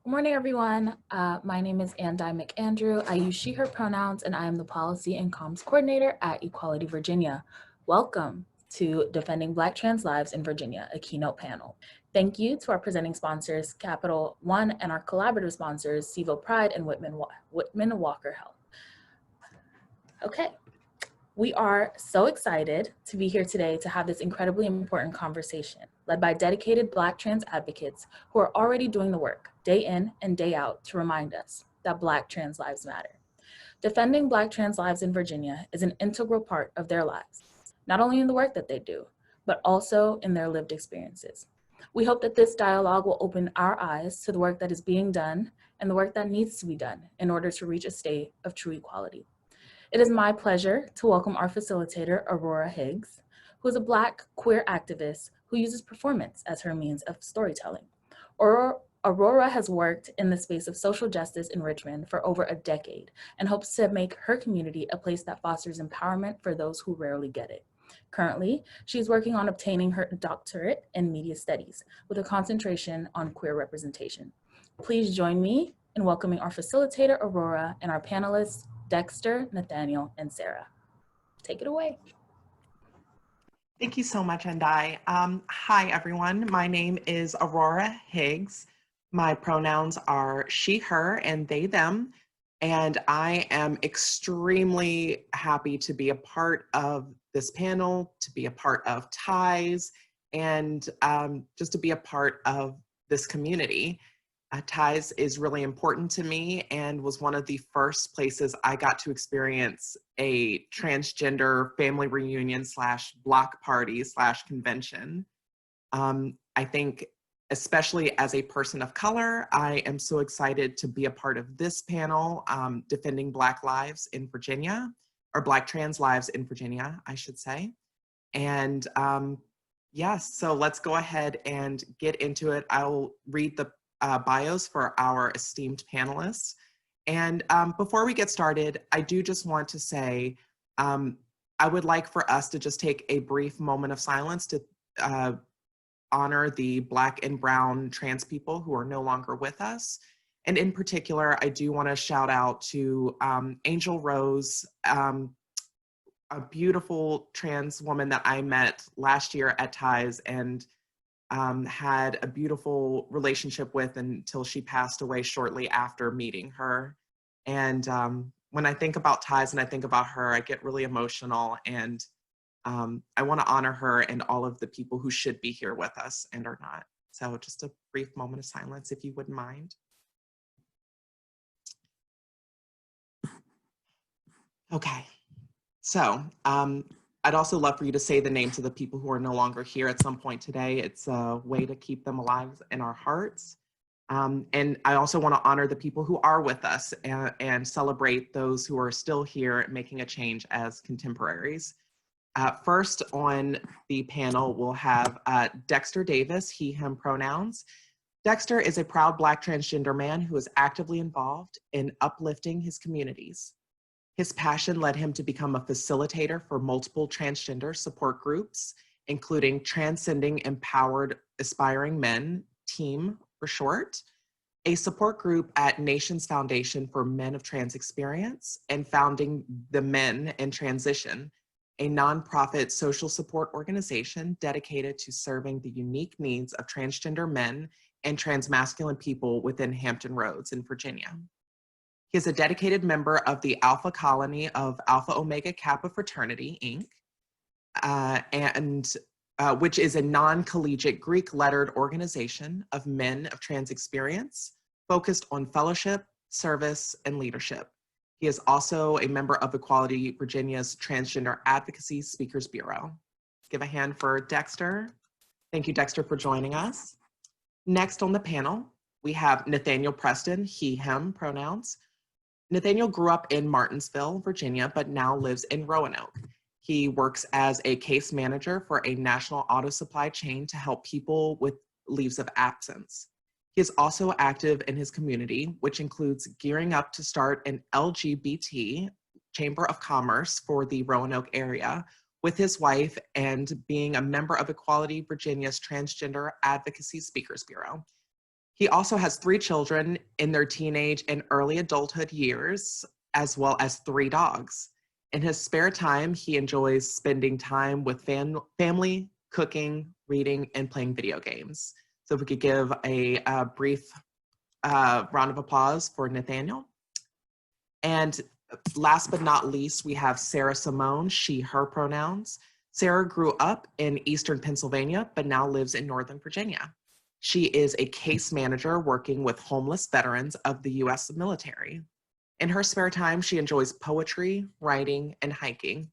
Good morning, everyone. My name is Andi McAndrew. I use she, her pronouns, and I am the Policy and Comms Coordinator at Equality Virginia. Welcome to Defending Black Trans Lives in Virginia, a keynote panel. Thank you to our presenting sponsors, Capital One, and our collaborative sponsors, CVO Pride and Whitman Walker Health. Okay. We are so excited to be here today to have this incredibly important conversation led by dedicated Black trans advocates who are already doing the work day in and day out to remind us that Black trans lives matter. Defending Black trans lives in Virginia is an integral part of their lives, not only in the work that they do, but also in their lived experiences. We hope that this dialogue will open our eyes to the work that is being done and the work that needs to be done in order to reach a state of true equality. It is my pleasure to welcome our facilitator, Aurora Higgs, who is a Black queer activist who uses performance as her means of storytelling. Aurora has worked in the space of social justice in Richmond for over a decade and hopes to make her community a place that fosters empowerment for those who rarely get it. Currently, she's working on obtaining her doctorate in media studies with a concentration on queer representation. Please join me in welcoming our facilitator, Aurora, and our panelists, Dexter, Nathaniel, and Sarah. Take it away. Thank you so much, Endai. Hi, everyone. My name is Aurora Higgs. My pronouns are she, her, and they, them. And I am extremely happy to be a part of this panel, to be a part of TIES, and just to be a part of this community. TIES is really important to me and was one of the first places I got to experience a transgender family reunion / block party / convention. I think, especially as a person of color, I am so excited to be a part of this panel, defending Black lives in Virginia, or Black trans lives in Virginia, I should say. And yes, so let's go ahead and get into it. I'll read the bios for our esteemed panelists. And before we get started, I do just want to say, I would like for us to just take a brief moment of silence to honor the Black and brown trans people who are no longer with us. And in particular, I do want to shout out to Angel Rose, a beautiful trans woman that I met last year at TIES and had a beautiful relationship with until she passed away shortly after meeting her. And when I think about TIES and I think about her, I get really emotional, and I want to honor her and all of the people who should be here with us and are not. So just a brief moment of silence, if you wouldn't mind. Okay, so I'd also love for you to say the names of the people who are no longer here at some point today. It's a way to keep them alive in our hearts. And I also want to honor the people who are with us and celebrate those who are still here making a change as contemporaries. First on the panel, we'll have Dexter Davis, he, him pronouns. Dexter is a proud Black transgender man who is actively involved in uplifting his communities. His passion led him to become a facilitator for multiple transgender support groups, including Transcending Empowered Aspiring Men, TEAM for short, a support group at Nations Foundation for Men of Trans Experience, and founding the Men in Transition, a nonprofit social support organization dedicated to serving the unique needs of transgender men and transmasculine people within Hampton Roads in Virginia. He is a dedicated member of the Alpha Colony of Alpha Omega Kappa Fraternity, Inc., which is a non-collegiate Greek-lettered organization of men of trans experience focused on fellowship, service, and leadership. He is also a member of Equality Virginia's Transgender Advocacy Speakers Bureau. Let's give a hand for Dexter. Thank you, Dexter, for joining us. Next on the panel, we have Nathaniel Preston, he, him pronouns. Nathaniel grew up in Martinsville, Virginia, but now lives in Roanoke. He works as a case manager for a national auto supply chain to help people with leaves of absence. He is also active in his community, which includes gearing up to start an LGBT Chamber of Commerce for the Roanoke area with his wife and being a member of Equality Virginia's Transgender Advocacy Speakers Bureau. He also has 3 children in their teenage and early adulthood years, as well as 3 dogs. In his spare time, he enjoys spending time with family, cooking, reading, and playing video games. So if we could give a brief round of applause for Nathaniel. And last but not least, we have Sarah Simone, she, her pronouns. Sarah grew up in Eastern Pennsylvania, but now lives in Northern Virginia. She is a case manager working with homeless veterans of the US military. In her spare time, she enjoys poetry, writing, and hiking.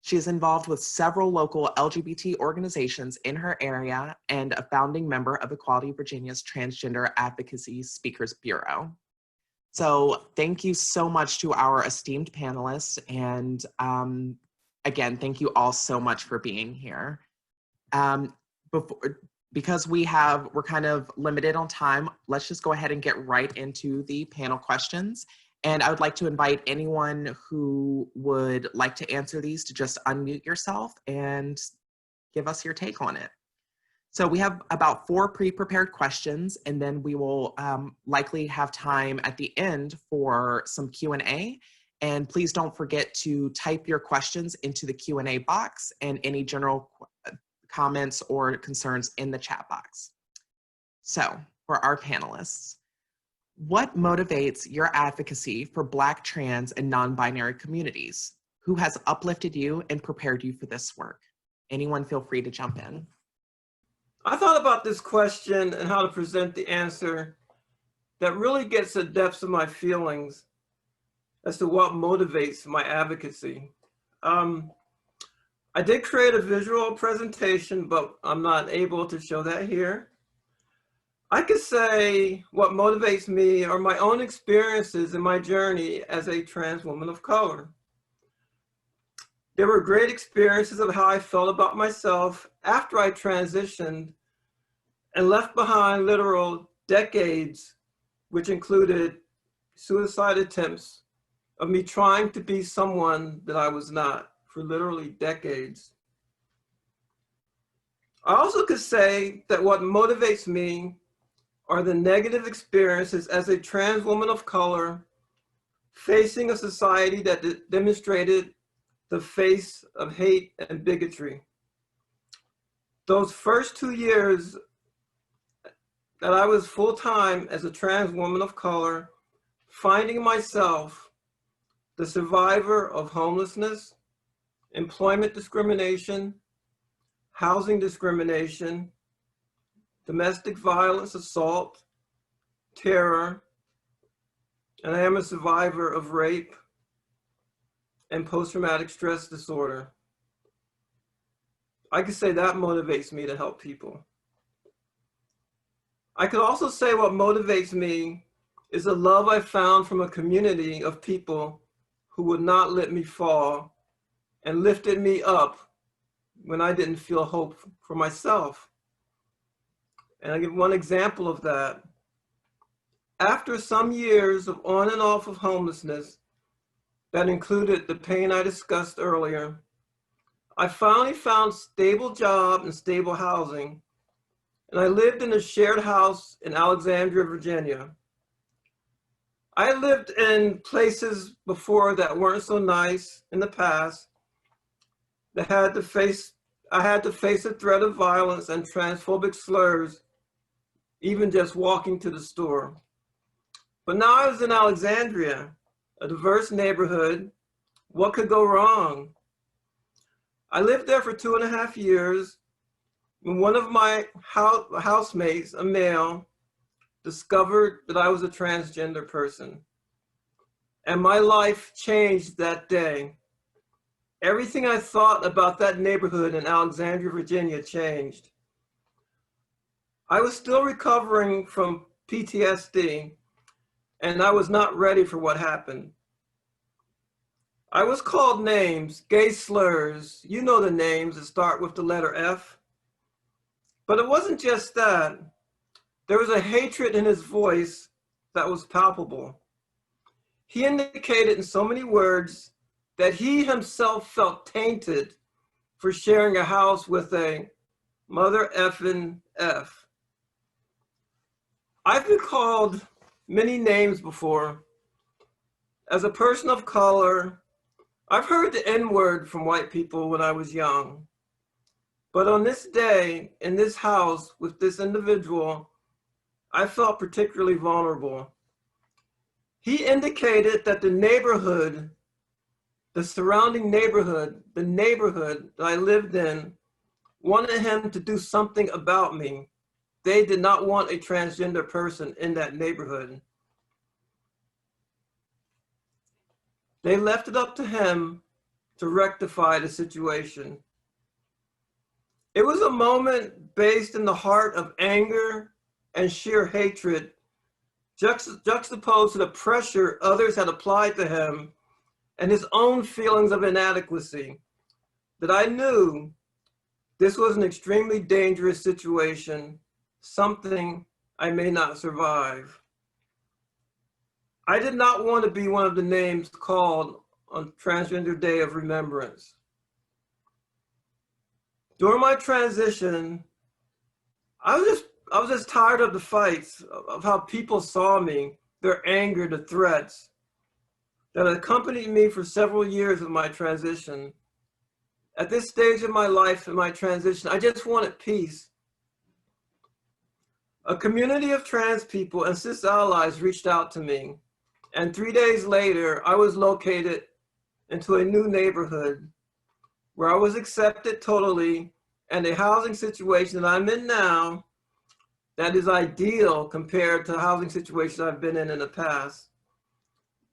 She is involved with several local LGBT organizations in her area and a founding member of Equality Virginia's Transgender Advocacy Speakers Bureau. So thank you so much to our esteemed panelists. And again, thank you all so much for being here. Because we're kind of limited on time, let's just go ahead and get right into the panel questions. And I would like to invite anyone who would like to answer these to just unmute yourself and give us your take on it. So we have about 4 pre-prepared questions, and then we will likely have time at the end for some Q&A. And please don't forget to type your questions into the Q&A box and any general comments or concerns in the chat box. So for our panelists, what motivates your advocacy for Black, trans, and non-binary communities? Who has uplifted you and prepared you for this work? Anyone feel free to jump in. I thought about this question and how to present the answer that really gets to the depths of my feelings as to what motivates my advocacy. I did create a visual presentation, but I'm not able to show that here. I could say what motivates me are my own experiences in my journey as a trans woman of color. There were great experiences of how I felt about myself after I transitioned and left behind literal decades, which included suicide attempts of me trying to be someone that I was not for literally decades. I also could say that what motivates me are the negative experiences as a trans woman of color facing a society that demonstrated the face of hate and bigotry. Those first 2 years that I was full-time as a trans woman of color, finding myself the survivor of homelessness, employment discrimination, housing discrimination, domestic violence, assault, terror, and I am a survivor of rape and post-traumatic stress disorder. I could say that motivates me to help people. I could also say what motivates me is the love I found from a community of people who would not let me fall and lifted me up when I didn't feel hope for myself. And I give one example of that. After some years of on and off of homelessness that included the pain I discussed earlier, I finally found stable job and stable housing, and I lived in a shared house in Alexandria, Virginia. I lived in places before that weren't so nice in the past, that I had to face the threat of violence and transphobic slurs, even just walking to the store. But now I was in Alexandria, a diverse neighborhood. What could go wrong? I lived there for 2.5 years when one of my housemates, a male, discovered that I was a transgender person. And my life changed that day. Everything I thought about that neighborhood in Alexandria, Virginia changed. I was still recovering from PTSD, and I was not ready for what happened. I was called names, gay slurs, you know the names that start with the letter F. But it wasn't just that. There was a hatred in his voice that was palpable. He indicated in so many words that he himself felt tainted for sharing a house with a mother effing F. I've been called many names before. As a person of color, I've heard the N-word from white people when I was young. But on this day, in this house, with this individual, I felt particularly vulnerable. He indicated that the neighborhood, the surrounding neighborhood, the neighborhood that I lived in, wanted him to do something about me. They did not want a transgender person in that neighborhood. They left it up to him to rectify the situation. It was a moment based in the heart of anger and sheer hatred, juxtaposed to the pressure others had applied to him and his own feelings of inadequacy, that I knew this was an extremely dangerous situation, something I may not survive. I did not want to be one of the names called on Transgender Day of Remembrance. During my transition, I was just tired of the fights, of how people saw me, their anger, the threats that accompanied me for several years of my transition. At this stage of my life, in my transition, I just wanted peace. A community of trans people and cis allies reached out to me, and 3 days later, I was located into a new neighborhood where I was accepted totally, and a housing situation that I'm in now that is ideal compared to housing situations I've been in the past.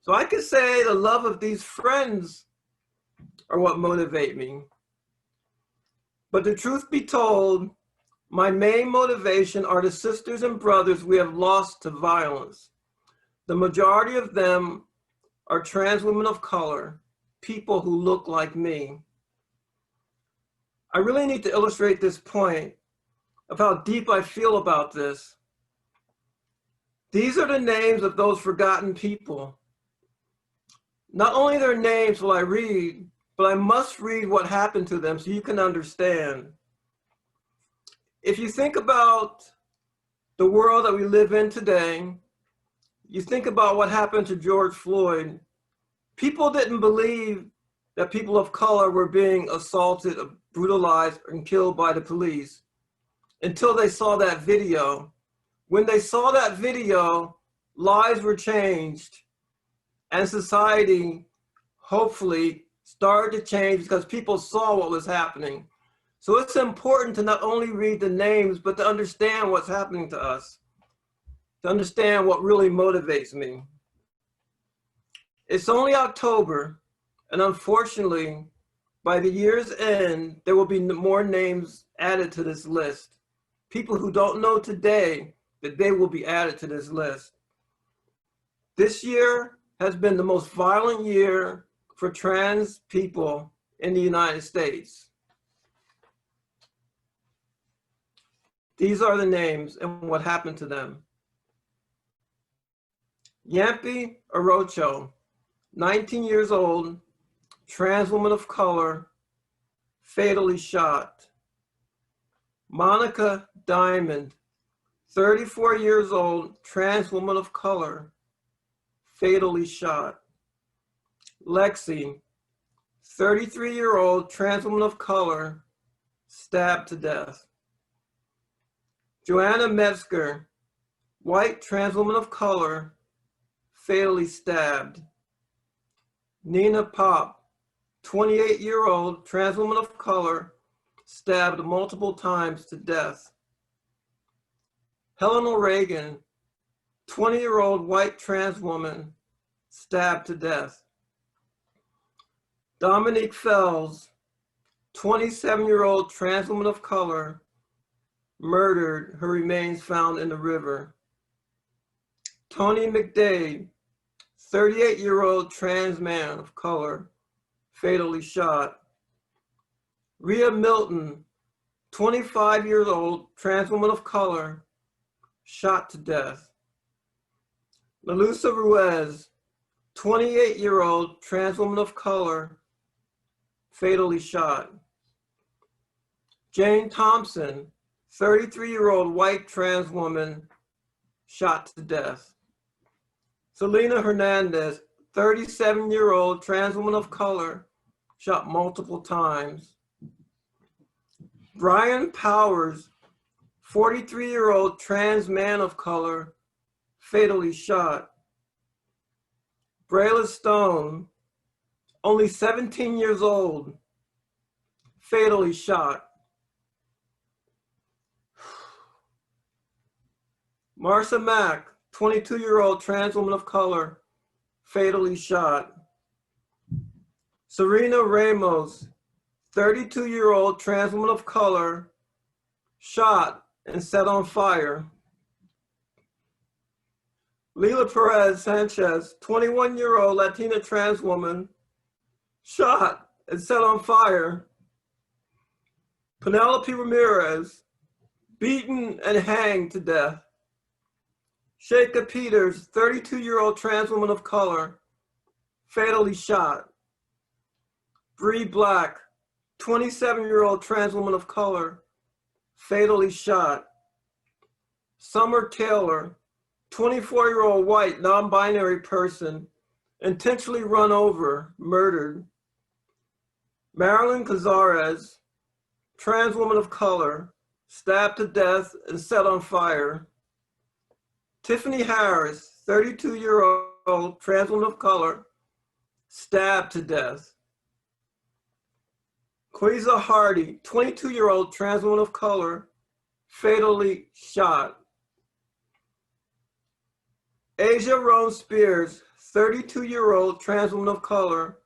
So I could say the love of these friends are what motivate me. But the truth be told, my main motivation are the sisters and brothers we have lost to violence. The majority of them are trans women of color, people who look like me. I really need to illustrate this point of how deep I feel about this. These are the names of those forgotten people. Not only their names will I read, but I must read what happened to them so you can understand. If you think about the world that we live in today, you think about what happened to George Floyd, people didn't believe that people of color were being assaulted, brutalized, and killed by the police until they saw that video. When they saw that video, lives were changed and society hopefully started to change because people saw what was happening. So it's important to not only read the names, but to understand what's happening to us, to understand what really motivates me. It's only October, and unfortunately, by the year's end, there will be more names added to this list. People who don't know today that they will be added to this list. This year has been the most violent year for trans people in the United States. These are the names and what happened to them. Yampi Orocho, 19 years old, trans woman of color, fatally shot. Monica Diamond, 34 years old, trans woman of color, fatally shot. Lexi, 33-year-old trans woman of color, stabbed to death. Joanna Metzger, white trans woman of color, fatally stabbed. Nina Pop, 28-year-old trans woman of color, stabbed multiple times to death. Helen O'Regan, 20-year-old white trans woman, stabbed to death. Dominique Fells, 27-year-old trans woman of color, murdered, her remains found in the river. Tony McDade, 38-year-old trans man of color, fatally shot. Rhea Milton, 25 years old trans woman of color, shot to death. Melusa Ruiz, 28-year-old trans woman of color, fatally shot. Jane Thompson, 33-year-old white trans woman, shot to death. Selena Hernandez, 37-year-old trans woman of color, shot multiple times. Brian Powers, 43-year-old trans man of color, fatally shot. Brayla Stone, only 17 years old, fatally shot. Marsha Mack, 22-year-old trans woman of color, fatally shot. Serena Ramos, 32-year-old trans woman of color, shot and set on fire. Leila Perez Sanchez, 21-year-old Latina trans woman, shot and set on fire. Penelope Ramirez, beaten and hanged to death. Shaka Peters, 32-year-old trans woman of color, fatally shot. Bree Black, 27-year-old trans woman of color, fatally shot. Summer Taylor, 24-year-old white non-binary person, intentionally run over, murdered. Marilyn Cazares, trans woman of color, stabbed to death and set on fire. Tiffany Harris, 32-year-old trans woman of color, stabbed to death. Queza Hardy, 22-year-old trans woman of color, fatally shot. Asia Rose Spears, 32-year-old trans woman of color,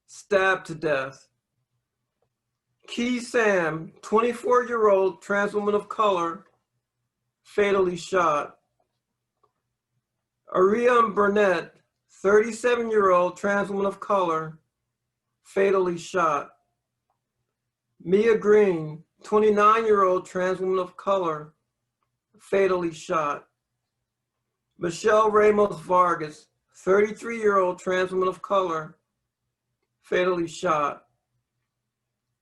stabbed to death. Key Sam, 24-year-old trans woman of color, fatally shot. Ariam Burnett, 37-year-old trans woman of color, fatally shot. Mia Green, 29-year-old trans woman of color, fatally shot. Michelle Ramos Vargas, 33-year-old trans woman of color, fatally shot.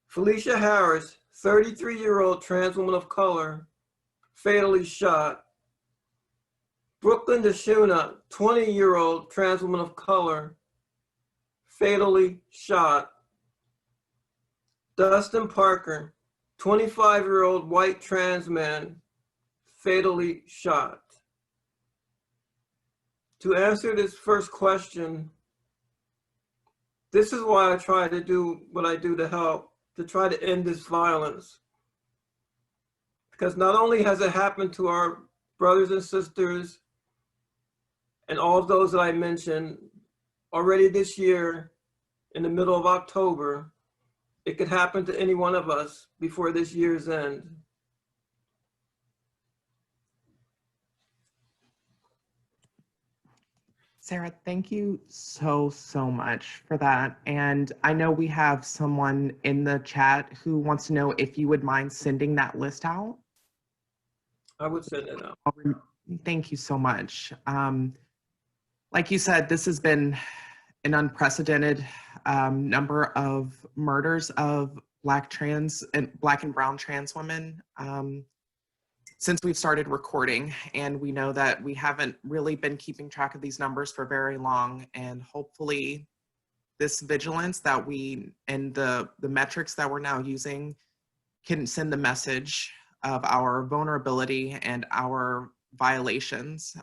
Felicia Harris, 33-year-old trans woman of color, fatally shot. Brooklyn DeShuna, 20-year-old trans woman of color, fatally shot. Dustin Parker, 25-year-old white trans man, fatally shot. To answer this first question, this is why I try to do what I do to help, to try to end this violence. Because not only has it happened to our brothers and sisters and all of those that I mentioned already this year in the middle of October, it could happen to any one of us before this year's end. Sarah, thank you so much for that. And I know we have someone in the chat who wants to know if you would mind sending that list out. I would send it out. Thank you so much. Like you said, this has been an unprecedented number of murders of Black and brown trans women since we've started recording, and we know that we haven't really been keeping track of these numbers for very long, and hopefully this vigilance that we and the metrics that we're now using can send the message of our vulnerability and our violations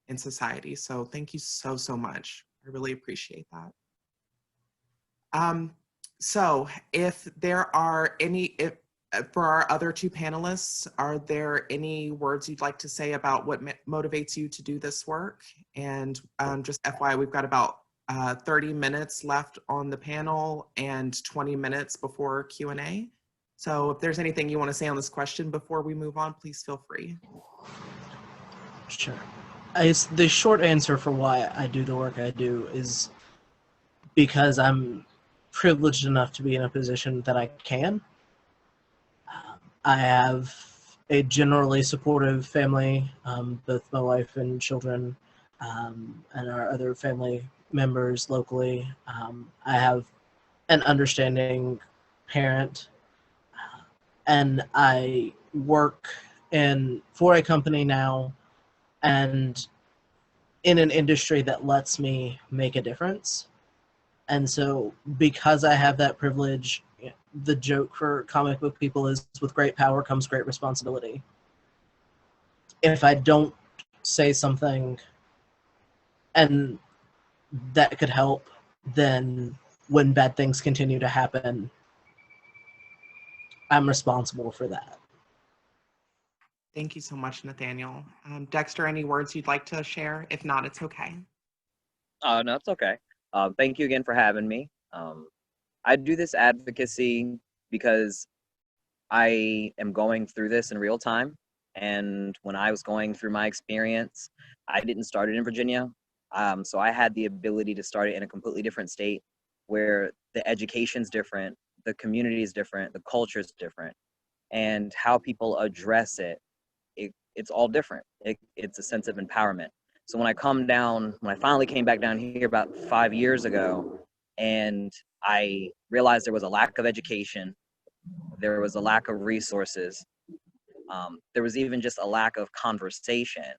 in society. So thank you so much. I really appreciate that. So if there are any, for our other two panelists, are there any words you'd like to say about what motivates you to do this work? And just FYI, we've got about 30 minutes left on the panel and 20 minutes before Q&A. So if there's anything you want to say on this question before we move on, please feel free. Sure. The short answer for why I do the work I do is because I'm privileged enough to be in a position that I can. I have a generally supportive family, both my wife and children, and our other family members locally. I have an understanding parent, and I work for a company now and in an industry that lets me make a difference. And so because I have that privilege, the joke for comic book people is with great power comes great responsibility. If I don't say something and that could help, then when bad things continue to happen, I'm responsible for that. Thank you so much, Nathaniel. Dexter, any words you'd like to share? If not, it's okay. No, it's okay. Thank you again for having me. I do this advocacy because I am going through this in real time. And when I was going through my experience, I didn't start it in Virginia. So I had the ability to start it in a completely different state where the education's different, the community is different, the culture is different, and how people address it's all different. It's a sense of empowerment. So when I finally came back down here about 5 years ago, and I realized there was a lack of education, there was a lack of resources, there was even just a lack of conversation.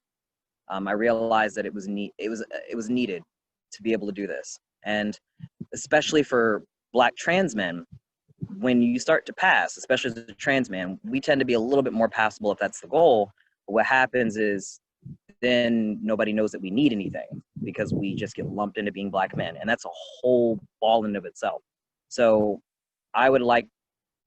I realized that it was needed to be able to do this, and especially for Black trans men, when you start to pass, especially as a trans man, we tend to be a little bit more passable if that's the goal. But what happens is then nobody knows that we need anything because we just get lumped into being Black men. And that's a whole ball in of itself. So I would like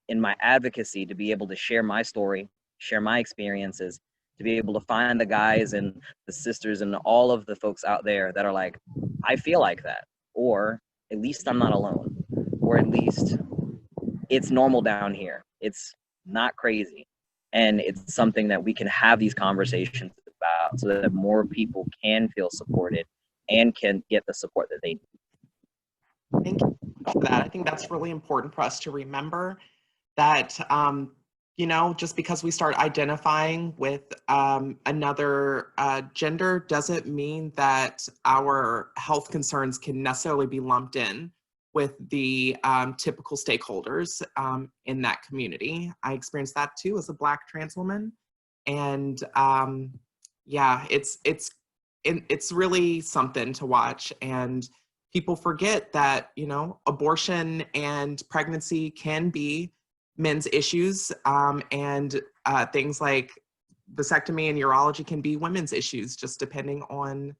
in my advocacy to be able to share my story, share my experiences, to be able to find the guys and the sisters and all of the folks out there that are like, I feel like that, or at least I'm not alone, or at least it's normal down here. It's not crazy. And it's something that we can have these conversations about so that more people can feel supported and can get the support that they need. Thank you for that. I think that's really important for us to remember that, just because we start identifying with another gender doesn't mean that our health concerns can necessarily be lumped in with the typical stakeholders in that community. I experienced that too as a Black trans woman. And yeah, it's really something to watch. And people forget that, abortion and pregnancy can be men's issues, and things like vasectomy and urology can be women's issues, just depending on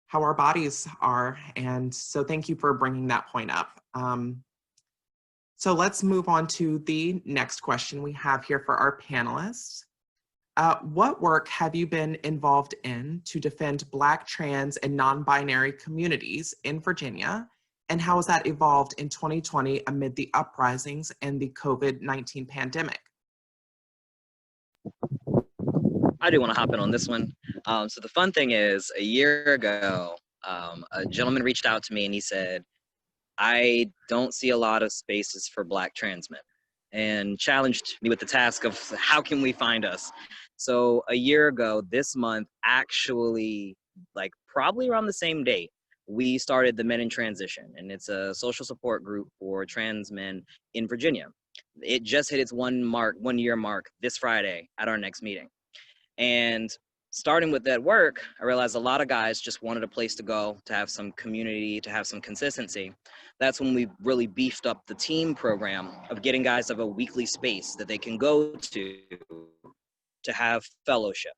how our bodies are. And so thank you for bringing that point up. So let's move on to the next question we have here for our panelists. What work have you been involved in to defend Black, trans, and non-binary communities in Virginia? And how has that evolved in 2020 amid the uprisings and the COVID-19 pandemic? I do want to hop in on this one. So the fun thing is, a year ago, a gentleman reached out to me and he said, I don't see a lot of spaces for Black trans men, and challenged me with the task of how can we find us? So a year ago, this month, actually, like probably around the same date, we started the Men in Transition, and it's a social support group for trans men in Virginia. It just hit its 1 year mark this Friday at our next meeting. And starting with that work, I realized a lot of guys just wanted a place to go, to have some community, to have some consistency. That's when we really beefed up the team program of getting guys to have a weekly space that they can go to have fellowship.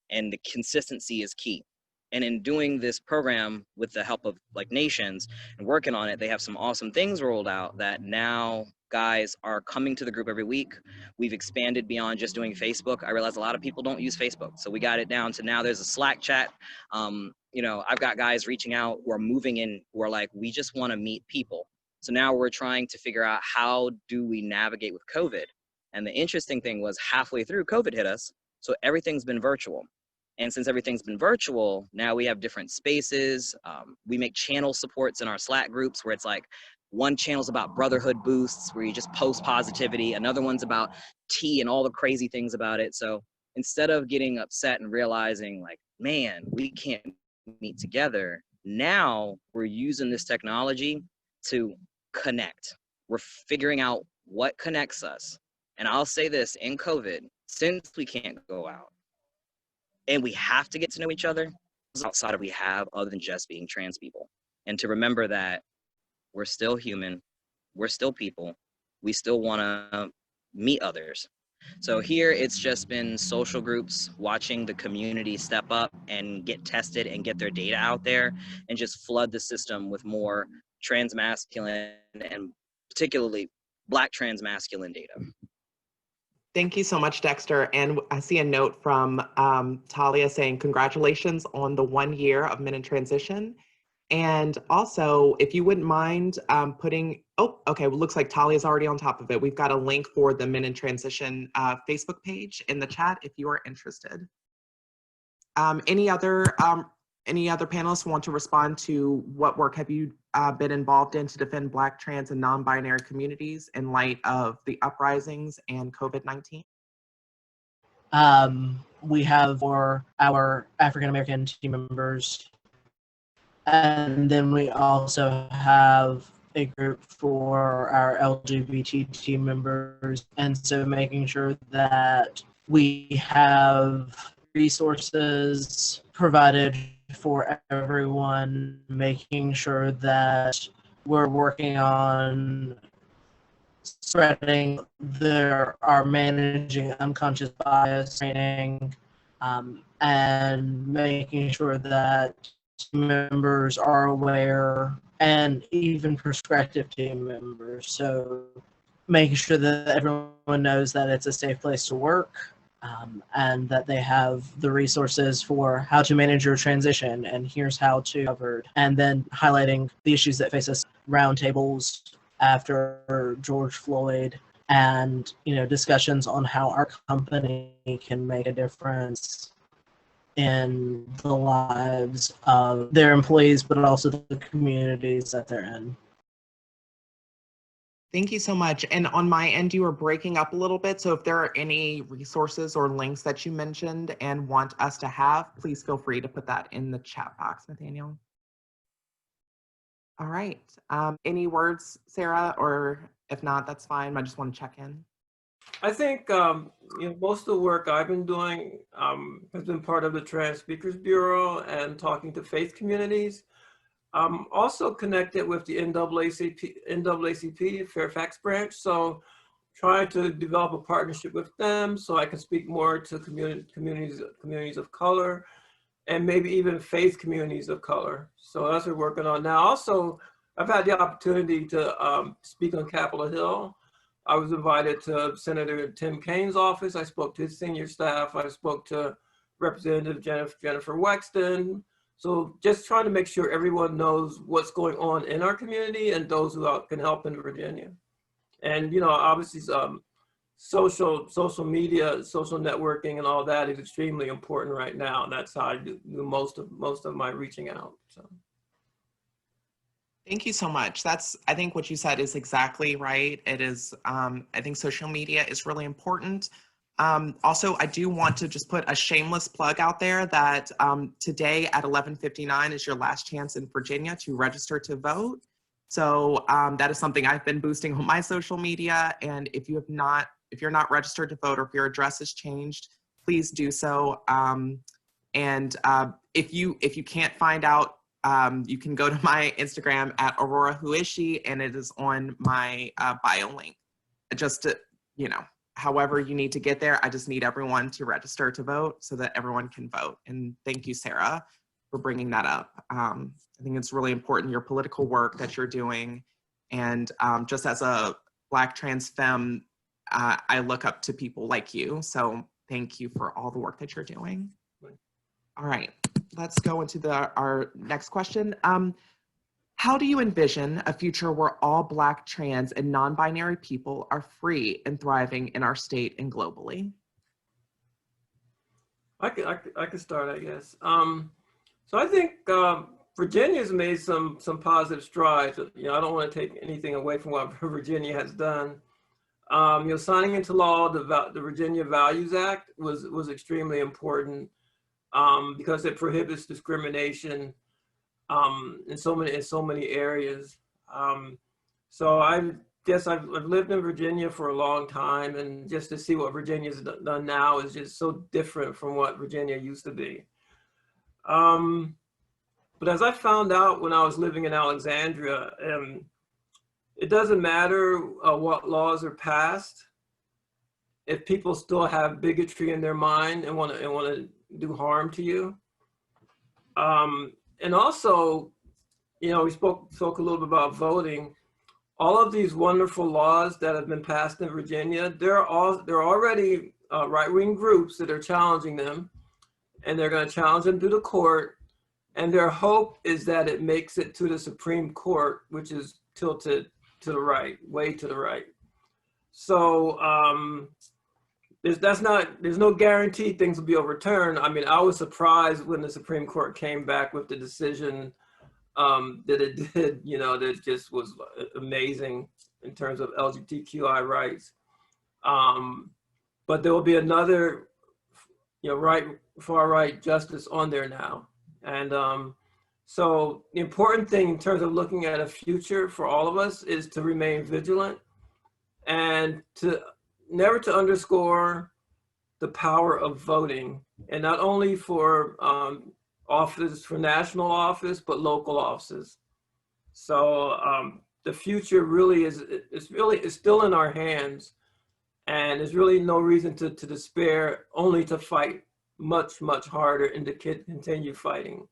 And the consistency is key. And in doing this program with the help of like nations and working on it, they have some awesome things rolled out that now guys are coming to the group every week. We've expanded beyond just doing Facebook. I realize a lot of people don't use Facebook. So we got it down to now there's a Slack chat. I've got guys reaching out who are moving in, who are like, we just want to meet people. So now we're trying to figure out how do we navigate with COVID. And the interesting thing was halfway through COVID hit us. So everything's been virtual. And since everything's been virtual, now we have different spaces. We make channel supports in our Slack groups where it's like one channel's about brotherhood boosts where you just post positivity. Another one's about tea and all the crazy things about it. So instead of getting upset and realizing like, man, we can't meet together, now we're using this technology to connect. We're figuring out what connects us. And I'll say this, in COVID, since we can't go out, and we have to get to know each other outside of we have other than just being trans people. And to remember that we're still human, we're still people, we still want to meet others. So here it's just been social groups watching the community step up and get tested and get their data out there and just flood the system with more transmasculine and particularly Black transmasculine data. Thank you so much, Dexter. And I see a note from Talia saying, congratulations on the 1 year of Men in Transition. And also, if you wouldn't mind putting, oh, okay, well, looks like Talia's already on top of it. We've got a link for the Men in Transition Facebook page in the chat if you are interested. Any other panelists want to respond to what work have you been involved in to defend Black, trans, and non-binary communities in light of the uprisings and COVID-19? We have for our African-American team members, and then we also have a group for our LGBT team members, and so making sure that we have resources provided for everyone, making sure that we're working on spreading our managing unconscious bias training, and making sure that members are aware, and even prospective team members. So making sure that everyone knows that it's a safe place to work, and that they have the resources for how to manage your transition, and here's how to cover, and then highlighting the issues that face us, roundtables after George Floyd, and discussions on how our company can make a difference in the lives of their employees, but also the communities that they're in. Thank you so much. And on my end, you are breaking up a little bit. So if there are any resources or links that you mentioned and want us to have, please feel free to put that in the chat box, Nathaniel. All right. Any words, Sarah, or if not, that's fine. I just want to check in. I think most of the work I've been doing has been part of the Trans Speakers Bureau and talking to faith communities. Also connected with the NAACP Fairfax branch, so trying to develop a partnership with them so I can speak more to communities of color, and maybe even faith communities of color. So that's what we're working on now. Also, I've had the opportunity to speak on Capitol Hill. I was invited to Senator Tim Kaine's office. I spoke to his senior staff. I spoke to Representative Jennifer Wexton. So just trying to make sure everyone knows what's going on in our community and those who can help in Virginia. And obviously social media, social networking and all that is extremely important right now. And that's how I do most of my reaching out. So. Thank you so much. I think what you said is exactly right. It is, I think social media is really important. Also, I do want to just put a shameless plug out there that today at 11:59 is your last chance in Virginia to register to vote. So that is something I've been boosting on my social media. And if you're not registered to vote, or if your address has changed, please do so. And if you can't find out, you can go to my Instagram at Aurora Who Is She, and it is on my bio link. Just to, however you need to get there, I just need everyone to register to vote so that everyone can vote. And thank you, Sarah, for bringing that up. I think it's really important, your political work that you're doing. And just as a Black trans femme, I look up to people like you. So thank you for all the work that you're doing. All right, let's go into our next question. How do you envision a future where all Black, trans, and non-binary people are free and thriving in our state and globally? I could start, I guess. So I think Virginia's made some positive strides. I don't want to take anything away from what Virginia has done. Signing into law the Virginia Values Act was extremely important because it prohibits discrimination in so many areas. So I guess I've lived in Virginia for a long time, and just to see what Virginia's done now is just so different from what Virginia used to be. But as I found out when I was living in Alexandria, it doesn't matter what laws are passed if people still have bigotry in their mind and want to do harm to you. And also, you know, we spoke a little bit about voting. All of these wonderful laws that have been passed in Virginia, there are already right-wing groups that are challenging them, and they're going to challenge them to the court. And their hope is that it makes it to the Supreme Court, which is tilted to the right, way to the right. So there's no guarantee things will be overturned. I mean, I was surprised when the Supreme Court came back with the decision that it did, you know, that just was amazing in terms of LGBTQI rights. But there will be another, you know, far right justice on there now. And so the important thing in terms of looking at a future for all of us is to remain vigilant and to never to underscore the power of voting, and not only for office, for national office, but local offices. So the future really is still in our hands, and there's really no reason to despair, only to fight much, much harder and to continue fighting.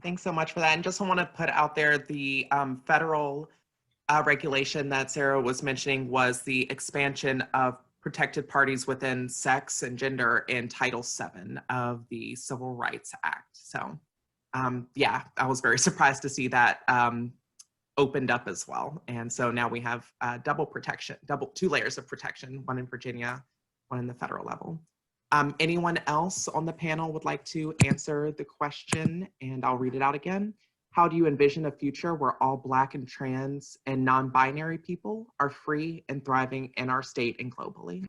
Thanks so much for that. And just want to put out there the federal regulation that Sarah was mentioning was the expansion of protected parties within sex and gender in Title VII of the Civil Rights Act. So yeah, I was very surprised to see that opened up as well. And so now we have double protection, two layers of protection, one in Virginia, one in the federal level. Anyone else on the panel would like to answer the question? And I'll read it out again. How do you envision a future where all Black and trans and non-binary people are free and thriving in our state and globally?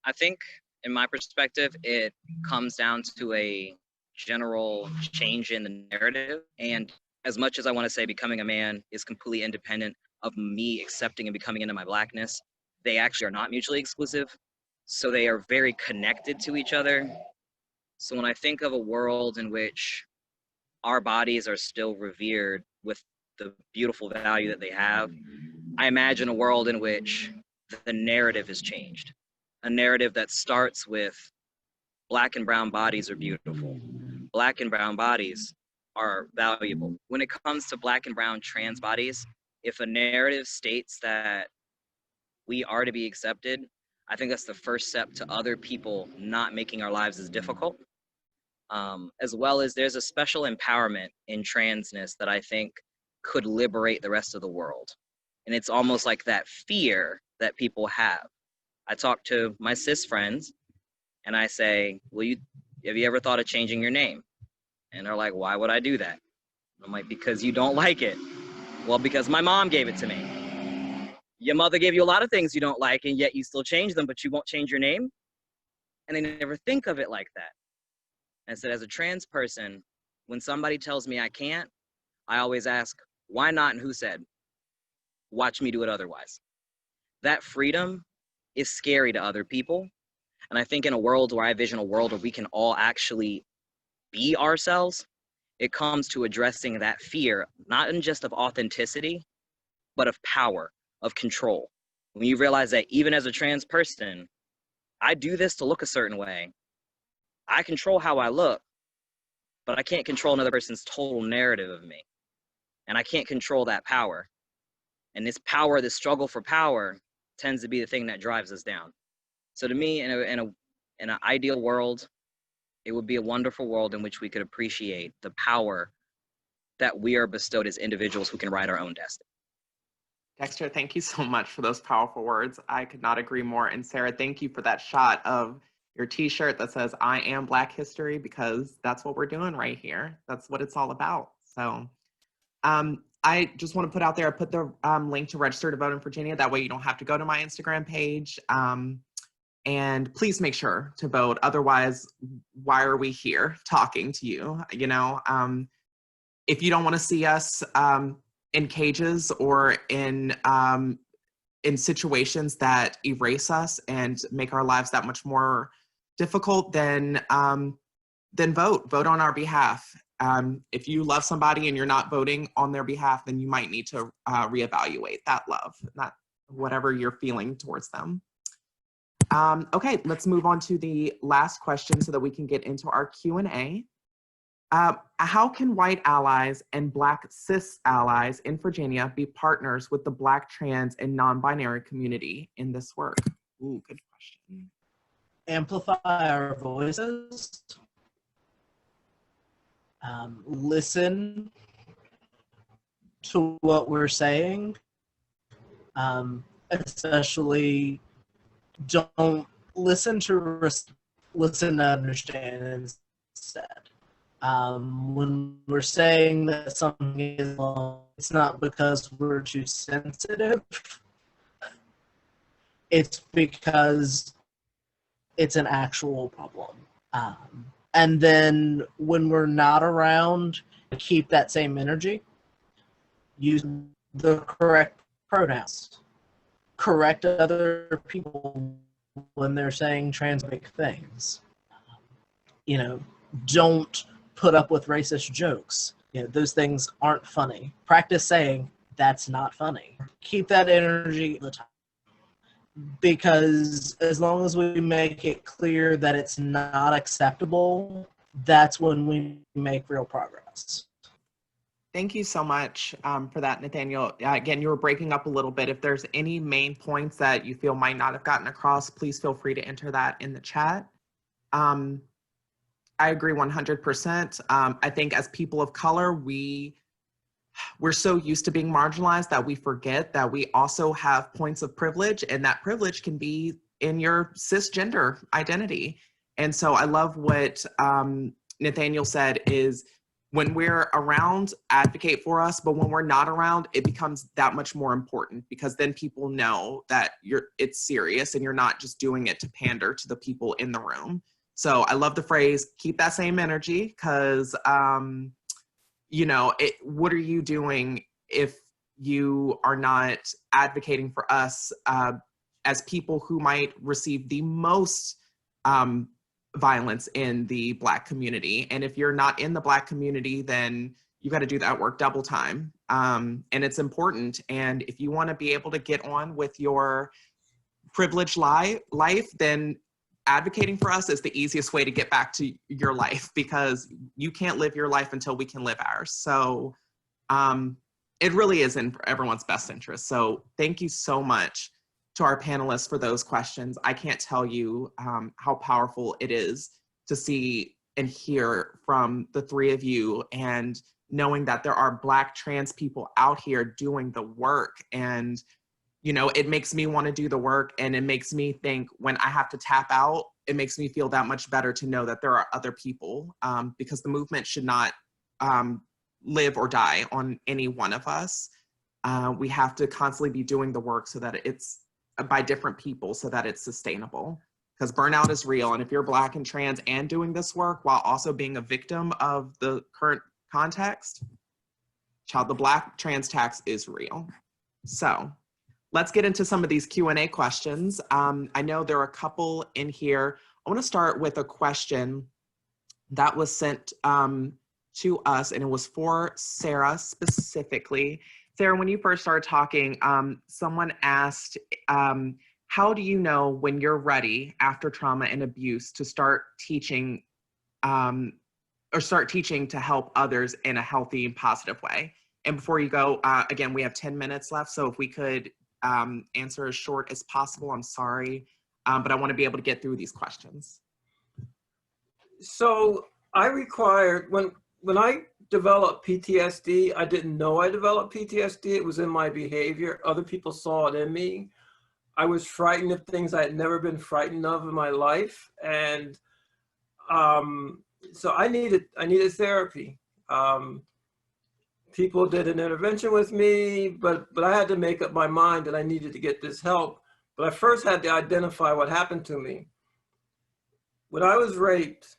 I think, in my perspective, it comes down to a general change in the narrative. And as much as I want to say becoming a man is completely independent of me accepting and becoming into my Blackness, they actually are not mutually exclusive. So they are very connected to each other. So when I think of a world in which our bodies are still revered with the beautiful value that they have, I imagine a world in which the narrative has changed. A narrative that starts with Black and brown bodies are beautiful. Black and brown bodies are valuable. When it comes to Black and brown trans bodies, if a narrative states that we are to be accepted, I think that's the first step to other people not making our lives as difficult. As well as there's a special empowerment in transness that I think could liberate the rest of the world. And it's almost like that fear that people have. I talk to my cis friends and I say, have you ever thought of changing your name? And they're like, why would I do that? I'm like, because you don't like it. Well, because my mom gave it to me. Your mother gave you a lot of things you don't like, and yet you still change them, but you won't change your name? And they never think of it like that. And I said, as a trans person, when somebody tells me I can't, I always ask, why not and who said? Watch me do it otherwise. That freedom is scary to other people. And I think in a world where I vision a world where we can all actually be ourselves, it comes to addressing that fear, not in just of authenticity, but of power, of control. When you realize that even as a trans person, I do this to look a certain way. I control how I look, but I can't control another person's total narrative of me. And I can't control that power. And this power, this struggle for power, tends to be the thing that drives us down. So to me, in an ideal world, it would be a wonderful world in which we could appreciate the power that we are bestowed as individuals who can write our own destiny. Dexter, thank you so much for those powerful words. I could not agree more. And Sarah, thank you for that shot of your t-shirt that says, I am Black history, because that's what we're doing right here. That's what it's all about. So I just want to put out there, I put the link to register to vote in Virginia. That way you don't have to go to my Instagram page. And please make sure to vote. Otherwise, why are we here talking to you? You know, if you don't want to see us in cages or in situations that erase us and make our lives that much more difficult, then vote on our behalf. If you love somebody and you're not voting on their behalf, then you might need to reevaluate that love, not whatever you're feeling towards them. Okay, let's move on to the last question so that we can get into our Q&A. How can white allies and Black cis allies in Virginia be partners with the Black, trans, and non-binary community in this work? Ooh, good question. Amplify our voices. Listen to what we're saying. Especially don't listen to listen to understand instead. When we're saying that something is wrong, it's not because we're too sensitive. It's because it's an actual problem. And then when we're not around, keep that same energy. Use the correct pronouns. Correct other people when they're saying transphobic things. You know, don't put up with racist jokes. You know, those things aren't funny. Practice saying, that's not funny. Keep that energy all the time. Because as long as we make it clear that it's not acceptable, that's when we make real progress. Thank you so much for that, Nathaniel. Again, you were breaking up a little bit. If there's any main points that you feel might not have gotten across, please feel free to enter that in the chat. I agree 100%. I think as people of color, we're so used to being marginalized that we forget that we also have points of privilege, and that privilege can be in your cisgender identity. And so I love what Nathaniel said is, when we're around, advocate for us, but when we're not around, it becomes that much more important, because then people know that it's serious and you're not just doing it to pander to the people in the room. So I love the phrase, keep that same energy, because you know, what are you doing if you are not advocating for us as people who might receive the most violence in the Black community? And if you're not in the Black community, then you got to do that work double time. And it's important. And if you want to be able to get on with your privileged life, then advocating for us is the easiest way to get back to your life, because you can't live your life until we can live ours. So it really is in everyone's best interest. So thank you so much to our panelists for those questions. I can't tell you how powerful it is to see and hear from the three of you, and knowing that there are Black trans people out here doing the work. And, you know, it makes me want to do the work, and it makes me think when I have to tap out, it makes me feel that much better to know that there are other people, because the movement should not live or die on any one of us. We have to constantly be doing the work so that it's by different people, so that it's sustainable, because burnout is real. And if you're Black and trans and doing this work while also being a victim of the current context, child, the Black trans tax is real. So let's get into some of these Q&A questions. I know there are a couple in here. I want to start with a question that was sent to us, and it was for Sarah specifically. Sarah, when you first started talking, someone asked, how do you know when you're ready after trauma and abuse to start teaching to help others in a healthy and positive way? And before you go, again, we have 10 minutes left. So if we could answer as short as possible, I'm sorry, but I want to be able to get through these questions. So I required, when I developed PTSD, I didn't know I developed PTSD. It was in my behavior. Other people saw it in me. I was frightened of things I had never been frightened of in my life. And so I needed therapy. People did an intervention with me, but I had to make up my mind that I needed to get this help. But I first had to identify what happened to me. When I was raped,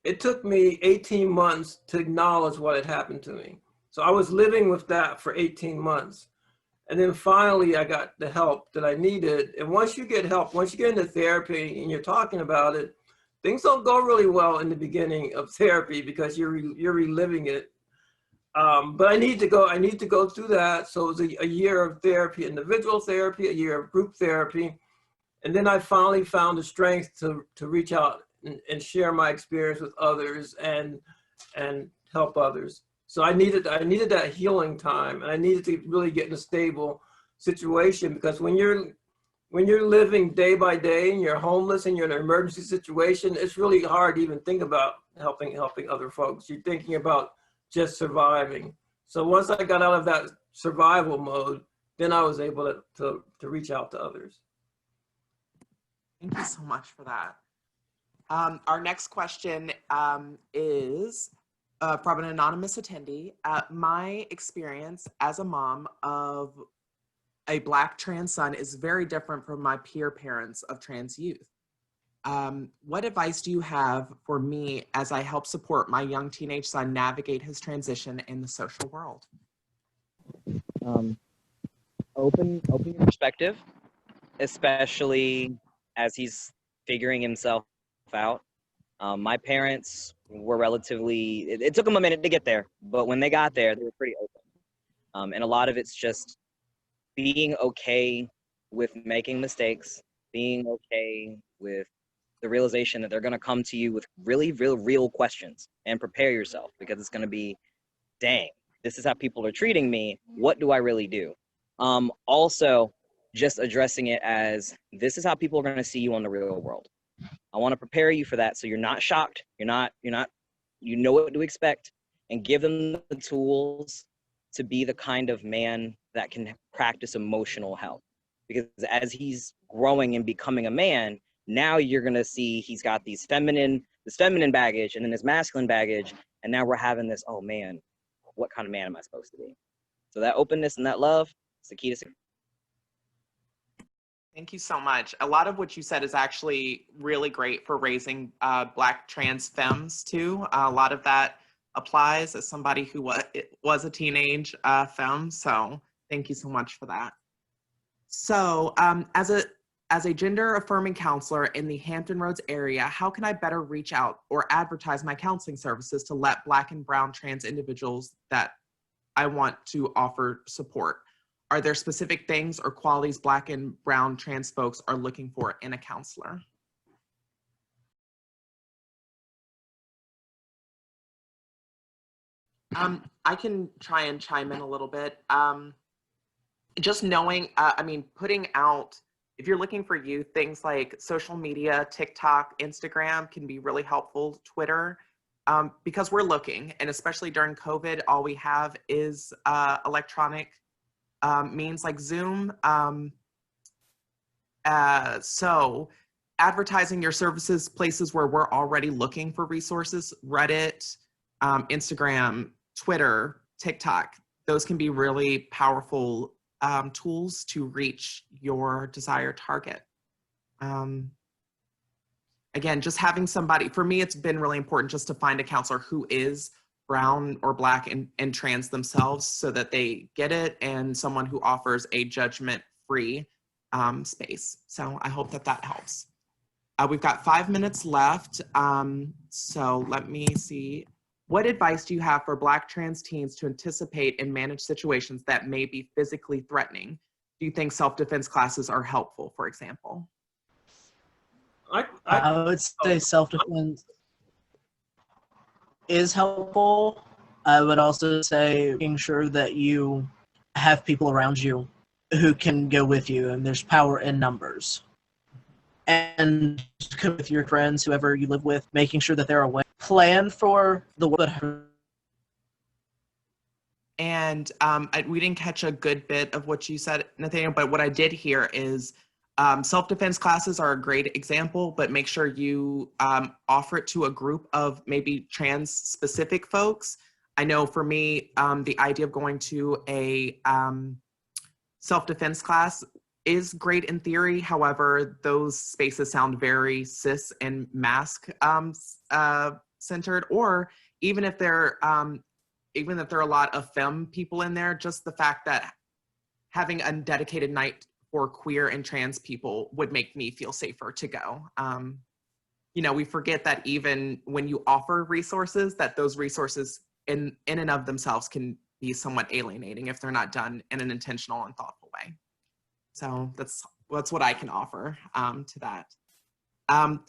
it took me 18 months to acknowledge what had happened to me. So I was living with that for 18 months. And then finally I got the help that I needed. And once you get help, once you get into therapy and you're talking about it, things don't go really well in the beginning of therapy because you're reliving it. But I need to go through that. So it was a year of therapy, individual therapy, a year of group therapy. And then I finally found the strength to reach out and share my experience with others and help others. So I needed that healing time, and I needed to really get in a stable situation, because when you're living day by day and you're homeless and you're in an emergency situation, it's really hard to even think about helping other folks. You're thinking about just surviving. So once I got out of that survival mode, then I was able to reach out to others. Thank you so much for that. Our next question is from an anonymous attendee. My experience as a mom of a Black trans son is very different from my peer parents of trans youth. What advice do you have for me as I help support my young teenage son navigate his transition in the social world? Open your perspective, especially as he's figuring himself out. My parents were relatively, it took them a minute to get there, but when they got there, they were pretty open. And a lot of it's just being okay with making mistakes, being okay with the realization that they're going to come to you with really real questions, and prepare yourself, because it's going to be, dang, this is how people are treating me. What do I really do? Also, just addressing it as, this is how people are going to see you on the real world. I want to prepare you for that, so you're not shocked. You know what to expect, and give them the tools to be the kind of man that can practice emotional health. Because as he's growing and becoming a man, now you're going to see he's got this feminine baggage and then this masculine baggage, and now we're having this, oh man, what kind of man am I supposed to be? So that openness and that love is the key to success. Thank you so much. A lot of what you said is actually really great for raising Black trans femmes too. A lot of that applies as somebody who was a teenage femme. So thank you so much for that. So as a gender affirming counselor in the Hampton Roads area, how can I better reach out or advertise my counseling services to let Black and brown trans individuals that I want to offer support? Are there specific things or qualities Black and brown trans folks are looking for in a counselor? I can try and chime in a little bit. Just knowing, putting out, if you're looking for youth, things like social media, TikTok, Instagram can be really helpful, Twitter, because we're looking, and especially during COVID, all we have is electronic means like Zoom. So advertising your services places where we're already looking for resources, Reddit, Instagram, Twitter, TikTok, those can be really powerful tools to reach your desired target. Again, just having somebody, for me, it's been really important just to find a counselor who is brown or Black and trans themselves, so that they get it, and someone who offers a judgment-free space. So I hope that that helps. We've got 5 minutes left. So let me see. What advice do you have for Black trans teens to anticipate and manage situations that may be physically threatening? Do you think self-defense classes are helpful, for example? I would say self-defense is helpful. I would also say making sure that you have people around you who can go with you, and there's power in numbers. And with your friends, whoever you live with, making sure that they're aware. Plan for the world. And we didn't catch a good bit of what you said, Nathaniel, but what I did hear is self-defense classes are a great example, but make sure you offer it to a group of maybe trans-specific folks. I know for me, the idea of going to a self-defense class is great in theory. However, those spaces sound very cis and mask centered, or even if they're even if there are a lot of femme people in there, just the fact that having a dedicated night for queer and trans people would make me feel safer to go. You know, we forget that even when you offer resources, that those resources in and of themselves can be somewhat alienating if they're not done in an intentional and thoughtful way. So that's what I can offer to that.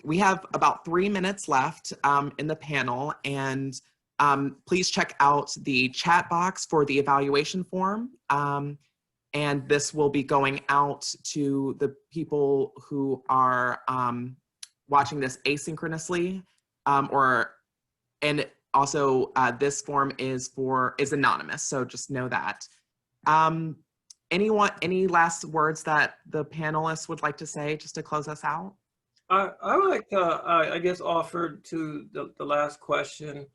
We have about 3 minutes left in the panel, and please check out the chat box for the evaluation form. And this will be going out to the people who are watching this asynchronously, and also this form is anonymous, so just know that. Any last words that the panelists would like to say just to close us out? I would like to, I guess, offer to the last question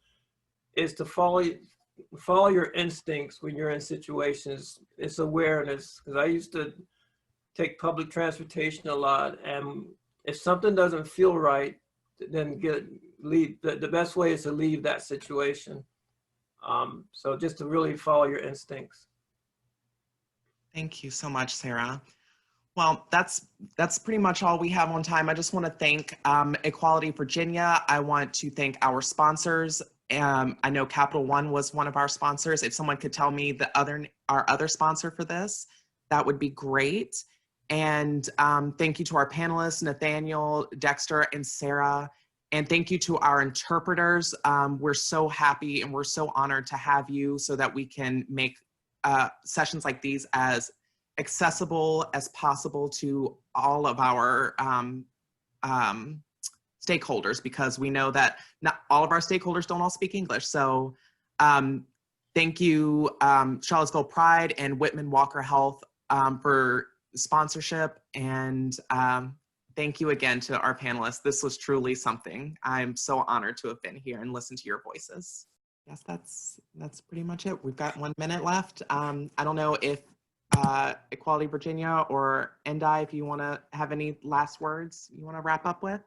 is to follow your instincts when you're in situations. It's awareness, because I used to take public transportation a lot, and if something doesn't feel right, then leave. The best way is to leave that situation. So just to really follow your instincts. Thank you so much, Sarah. Well, that's pretty much all we have on time. I just want to thank Equality Virginia. I want to thank our sponsors. I know Capital One was one of our sponsors. If someone could tell me our other sponsor for this, that would be great. And thank you to our panelists, Nathaniel, Dexter, and Sarah. And thank you to our interpreters. We're so happy and we're so honored to have you so that we can make sessions like these as accessible as possible to all of our stakeholders, because we know that not all of our stakeholders don't all speak English. So thank you, Charlottesville Pride and Whitman Walker Health for sponsorship. And thank you again to our panelists. This was truly something. I'm so honored to have been here and listened to your voices. Yes, that's pretty much it. We've got 1 minute left. I don't know if Equality Virginia or Endai, if you want to have any last words you want to wrap up with.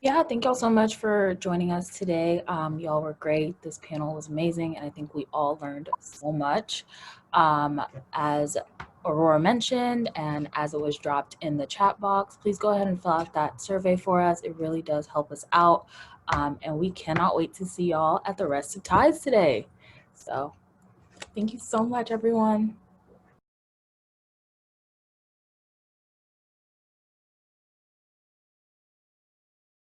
Yeah, thank y'all so much for joining us today. Y'all were great. This panel was amazing, and I think we all learned so much. As Aurora mentioned, and as it was dropped in the chat box, please go ahead and fill out that survey for us. It really does help us out. And we cannot wait to see y'all at the Rest of Ties today. So thank you so much, everyone.